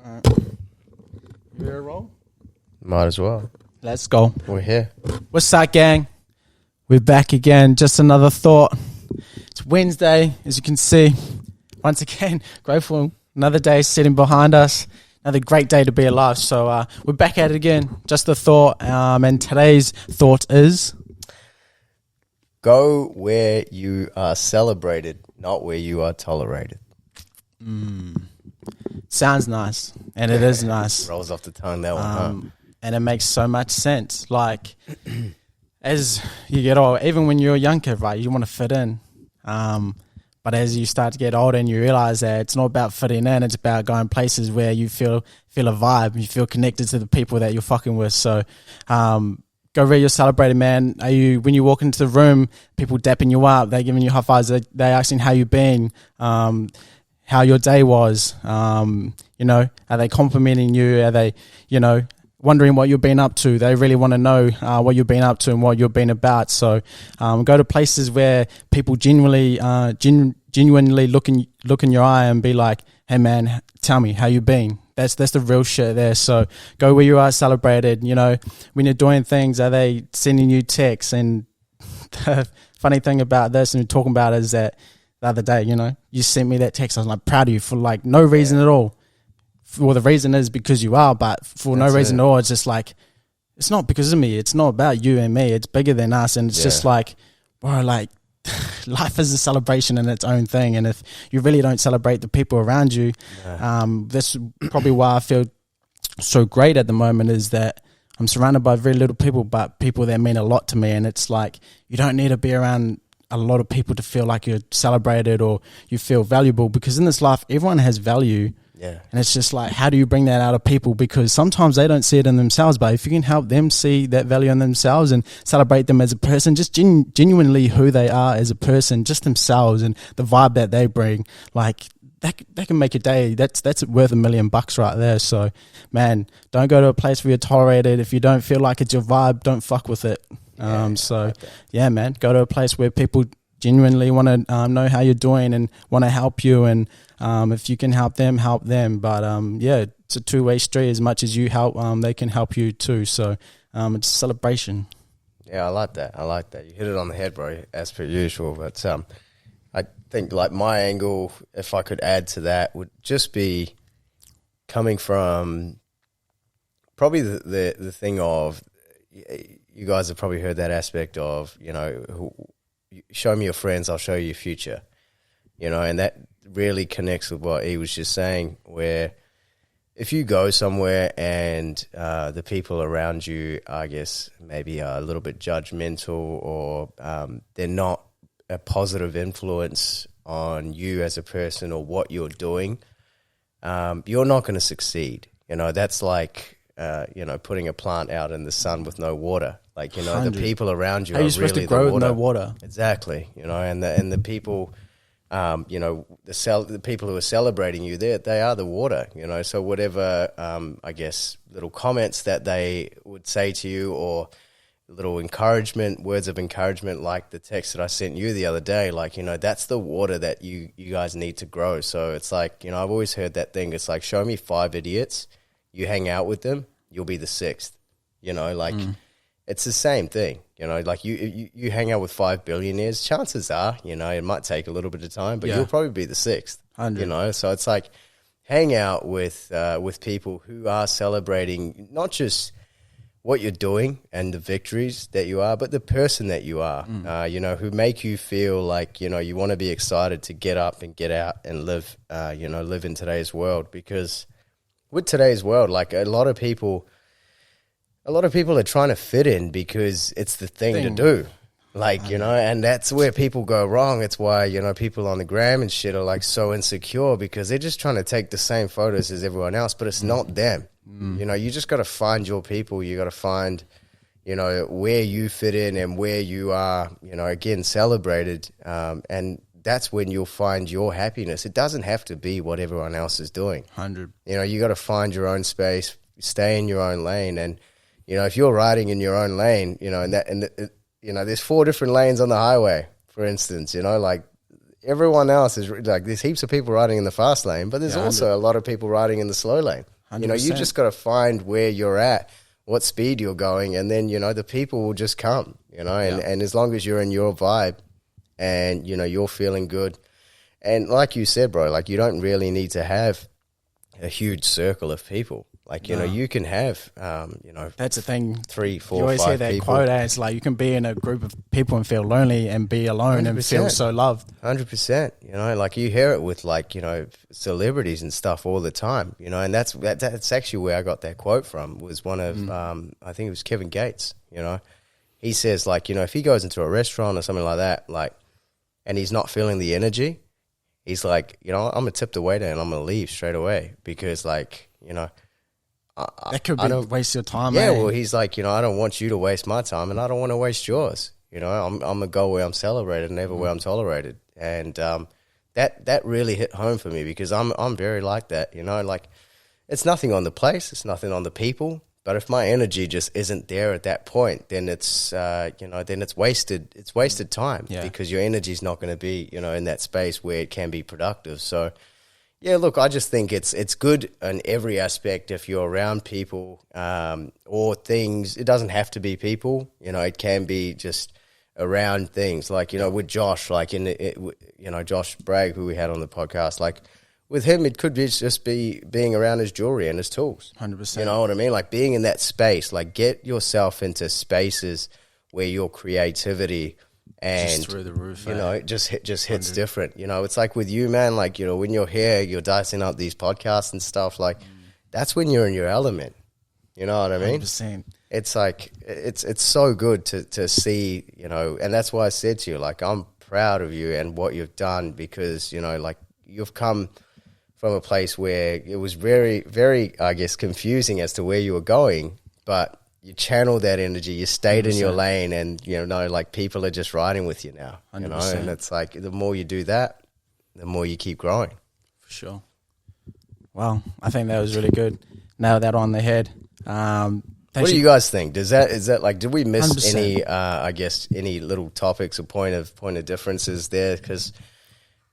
Alright. You ready to roll? Might as well. Let's go. We're here. What's up, gang? We're back again. Just another thought. It's Wednesday, as you can see. Once again, grateful. Another day sitting behind us. Another great day to be alive. So we're back at it again. Just a thought. And today's thought is... Go where you are celebrated, not where you are tolerated. Sounds nice. And it is nice. Rolls off the tongue, that one, huh? And it makes so much sense. Like, as you get old, even when you're a young kid, right, you want to fit in. But as you start to get older and you realize that it's not about fitting in, it's about going places where you feel a vibe, you feel connected to the people that you're fucking with. So, go where you're celebrated, man. When you walk into the room, people dapping you up, they're giving you high fives, they're asking how you've been, how your day was, are they complimenting you? Are they, wondering what you've been up to? They really want to know what you've been up to and what you've been about. So go to places where people genuinely look in your eye and be like, hey man, tell me how you been. That's the real shit there. So go where you are celebrated. When you're doing things, are they sending you texts? And the funny thing about this and we're talking about is that the other day, you sent me that text. I was like proud of you for like no reason at all. Well, the reason is because you are, but for no reason at all, it's just like, it's not because of me. It's not about you and me. It's bigger than us. And it's just like, bro, like life is a celebration in its own thing. And if you really don't celebrate the people around you, that's probably why I feel so great at the moment is that I'm surrounded by very little people, but people that mean a lot to me. And it's like, you don't need to be around a lot of people to feel like you're celebrated or you feel valuable, because in this life, everyone has value. Yeah. And it's just like, how do you bring that out of people? Because sometimes they don't see it in themselves, but if you can help them see that value in themselves and celebrate them as a person, just genuinely who they are as a person, just themselves and the vibe that they bring, like that can make a day. That's worth $1 million right there. So, man, don't go to a place where you're tolerated. If you don't feel like it's your vibe, don't fuck with it. Yeah, man, go to a place where people genuinely want to know how you're doing and want to help you, and if you can help them. But it's a two-way street. As much as you help, they can help you too. So it's a celebration. Yeah, I like that. You hit it on the head, bro, as per usual. But I think like my angle, if I could add to that, would just be coming from probably the thing of, you guys have probably heard that aspect of, show me your friends, I'll show you your future, and that really connects with what he was just saying, where if you go somewhere and the people around you, I guess, maybe are a little bit judgmental or they're not a positive influence on you as a person or what you're doing, you're not going to succeed. That's like, putting a plant out in the sun with no water. Like, the people around you are really supposed to grow with no water. Exactly. And the people, the people who are celebrating you, they are the water, So whatever, I guess, little comments that they would say to you or little words of encouragement, like the text that I sent you the other day, like, that's the water that you guys need to grow. So it's like, I've always heard that thing. It's like, show me 5 idiots, you hang out with them, you'll be the 6th, It's the same thing, like you hang out with 5 billionaires, chances are, it might take a little bit of time, but you'll probably be the 6th, 100. So it's like, hang out with people who are celebrating not just what you're doing and the victories that you are, but the person that you are, who make you feel like, you want to be excited to get up and get out and live, live in today's world. Because with today's world, like a lot of people are trying to fit in because it's the thing to do. Like, and that's where people go wrong. It's why, people on the gram and shit are like so insecure because they're just trying to take the same photos as everyone else, but it's not them. You just got to find your people. You got to find, where you fit in and where you are, again, celebrated. And that's when you'll find your happiness. It doesn't have to be what everyone else is doing. 100. You got to find your own space, stay in your own lane. And, if you're riding in your own lane, there's 4 different lanes on the highway, for instance, like everyone else is like, there's heaps of people riding in the fast lane, but there's also a lot of people riding in the slow lane. You know, you 100%. just got to find where you're at, what speed you're going, and then, you know, the people will just come, you know, and as long as you're in your vibe and, you know, you're feeling good. And like you said, bro, like you don't really need to have a huge circle of people. Like, you know, you can have, you know, That's the thing. 3, 4, You always 5 hear that people. quote, it's like you can be in a group of people and feel lonely and be alone and feel 100%. so loved. 100%. You know, like you hear it with like, you know, celebrities and stuff all the time, you know, and that's actually where I got that quote from, was one of, I think it was Kevin Gates, you know. He says like, you know, if he goes into a restaurant or something like that, like, and he's not feeling the energy, he's like, you know, I'm going to tip the waiter and I'm going to leave straight away because like, you know, That could I be don't waste your time. Yeah, eh? well, he's like, you know, I don't want you to waste my time, and I don't want to waste yours. You know, I'm gonna go where I'm celebrated, never where I'm tolerated, and that really hit home for me because I'm very like that. You know, like it's nothing on the place, it's nothing on the people, but if my energy just isn't there at that point, then it's you know, then it's wasted. It's wasted time because your energy's not going to be, you know, in that space where it can be productive. So. Yeah, look, I just think it's good in every aspect if you're around people or things. It doesn't have to be people, you know. It can be just around things. Like, you know, with Josh, like you know, Josh Bragg, who we had on the podcast, like with him, it could be just be being around his jewelry and his tools. 100%. You know what I mean? Like being in that space. Like get yourself into spaces where your creativity and Just through the roof, you know, it just hits different. You know, it's like with you, man. Like, you know, when you're here, you're dicing up these podcasts and stuff. Like, that's when you're in your element. You know what I mean? 100%. It's like it's so good to see. You know, and that's why I said to you, like, I'm proud of you and what you've done because you know, like, you've come from a place where it was very, very, I guess, confusing as to where you were going, but you channeled that energy, you stayed 100%. In your lane, and, you know, like, people are just riding with you now, 100%. You know, and it's like, the more you do that, the more you keep growing. For sure. Well, I think that was really good. Nailed that on the head. What do you guys think? Is that like, did we miss 100%. any, I guess, any little topics or point of differences there? Because,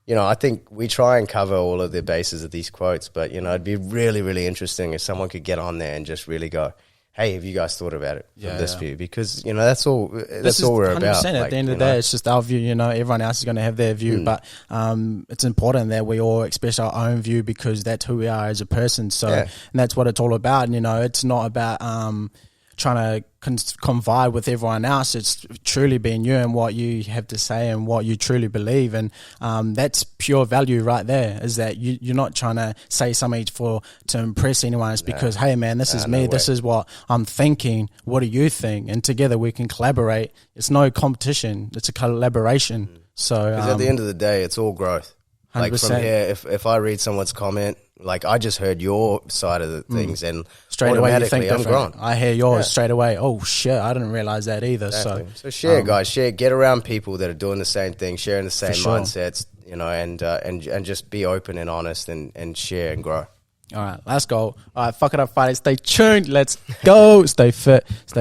you know, I think we try and cover all of the bases of these quotes, but, you know, it'd be really, really interesting if someone could get on there and just really go, hey, have you guys thought about it from this view? Because, you know, that's all we're about. At the end of the day, it's just our view. You know, everyone else is going to have their view, but it's important that we all express our own view because that's who we are as a person. So, and that's what it's all about. And, you know, it's not about trying to convive with everyone else. It's truly being you and what you have to say and what you truly believe. And that's pure value right there, is that you're not trying to say something to impress anyone. It's because, hey, man, this is me. This is what I'm thinking. What do you think? And together we can collaborate. It's no competition. It's a collaboration. So, because at the end of the day, it's all growth. 100%. Like from here, if I read someone's comment, like I just heard your side of the things, and straight away you think I'm different. grown. I hear yours straight away. Oh shit, I didn't realize that either. Exactly. So share, guys, share. Get around people that are doing the same thing, sharing the same sure. mindsets, you know, and just be open and honest and share and grow. All right, let's go. All right, fuck it up, fighters. Stay tuned. Let's go. Stay fit. Stay